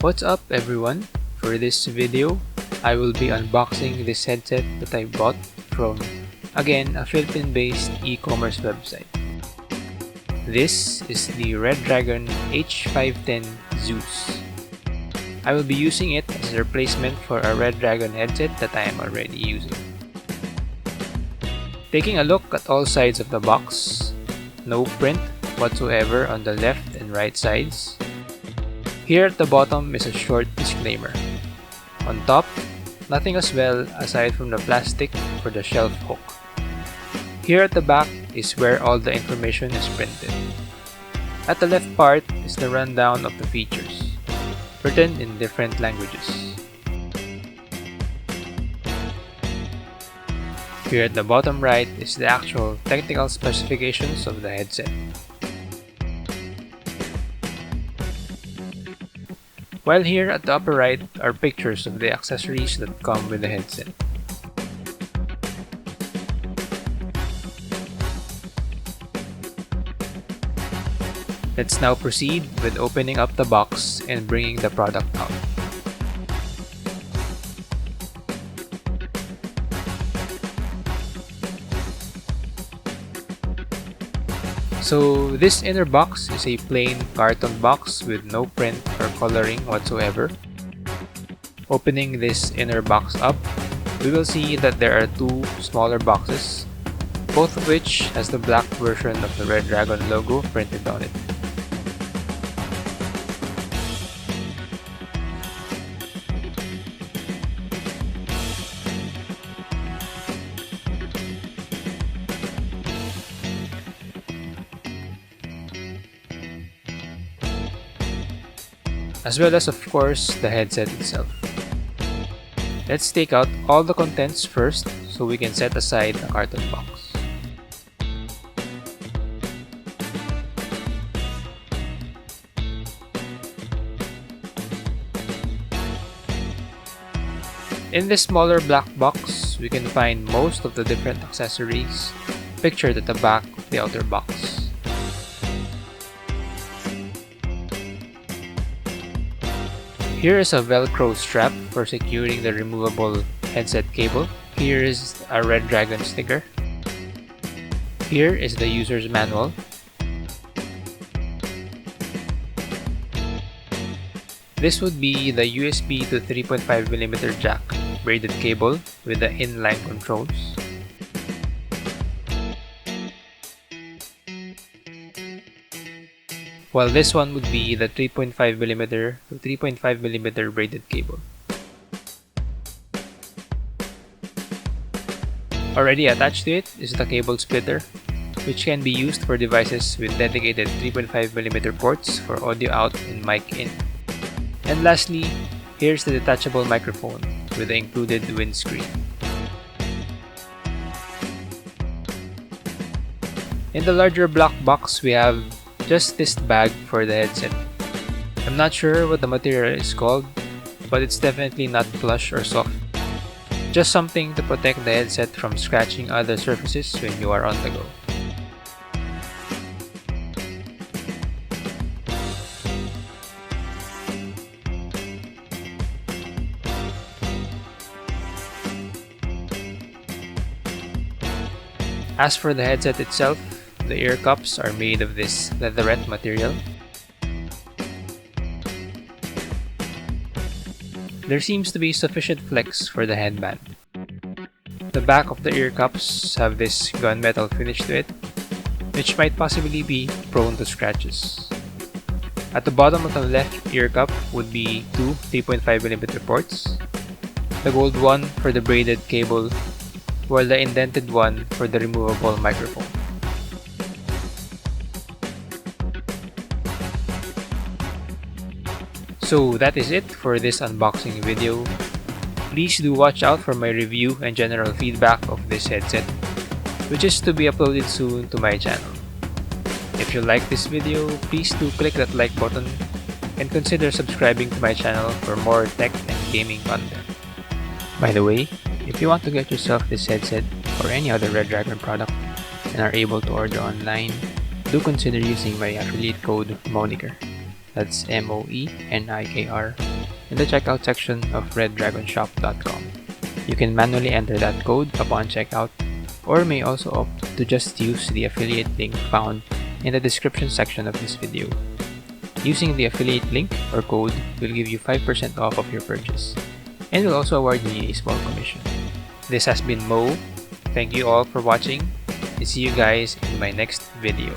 What's up everyone? For this video, I will be unboxing this headset that I bought from, again, a Philippine-based e-commerce website. This is the Redragon H510 Zeus. I will be using it as a replacement for a Redragon headset that I am already using. Taking a look at all sides of the box, no print whatsoever on the left and right sides. Here at the bottom is a short disclaimer. On top, nothing as well aside from the plastic for the shelf hook. Here at the back is where all the information is printed. At the left part is the rundown of the features, written in different languages. Here at the bottom right is the actual technical specifications of the headset. While here at the upper right are pictures of the accessories that come with the headset. Let's now proceed with opening up the box and bringing the product out. So this inner box is a plain carton box with no print or coloring whatsoever. Opening this inner box up, we will see that there are two smaller boxes, both of which has the black version of the Redragon logo printed on it. As well as, of course, the headset itself. Let's take out all the contents first so we can set aside the carton box. In this smaller black box, we can find most of the different accessories pictured at the back of the outer box. Here is a Velcro strap for securing the removable headset cable. Here is a Redragon sticker. Here is the user's manual. This would be the USB to 3.5mm jack braided cable with the inline controls. While this one would be the 3.5mm to 3.5mm braided cable. Already attached to it is the cable splitter, which can be used for devices with dedicated 3.5mm ports for audio out and mic in. And lastly, here's the detachable microphone with the included windscreen. In the larger black box, we have just this bag for the headset. I'm not sure what the material is called, but it's definitely not plush or soft. Just something to protect the headset from scratching other surfaces when you are on the go. As for the headset itself, the ear cups are made of this leatherette material. There seems to be sufficient flex for the headband. The back of the ear cups have this gunmetal finish to it, which might possibly be prone to scratches. At the bottom of the left ear cup would be two 3.5mm ports, the gold one for the braided cable, while the indented one for the removable microphone. So that is it for this unboxing video. Please do watch out for my review and general feedback of this headset, which is to be uploaded soon to my channel. If you like this video, please do click that like button and consider subscribing to my channel for more tech and gaming content. By the way, if you want to get yourself this headset or any other Redragon product and are able to order online, do consider using my affiliate code Moniker. that's MOENIKR, in the checkout section of redragonshop.com. You can manually enter that code upon checkout, or may also opt to just use the affiliate link found in the description section of this video. Using the affiliate link or code will give you 5% off of your purchase, and will also award you a small commission. This has been Mo. Thank you all for watching, and see you guys in my next video.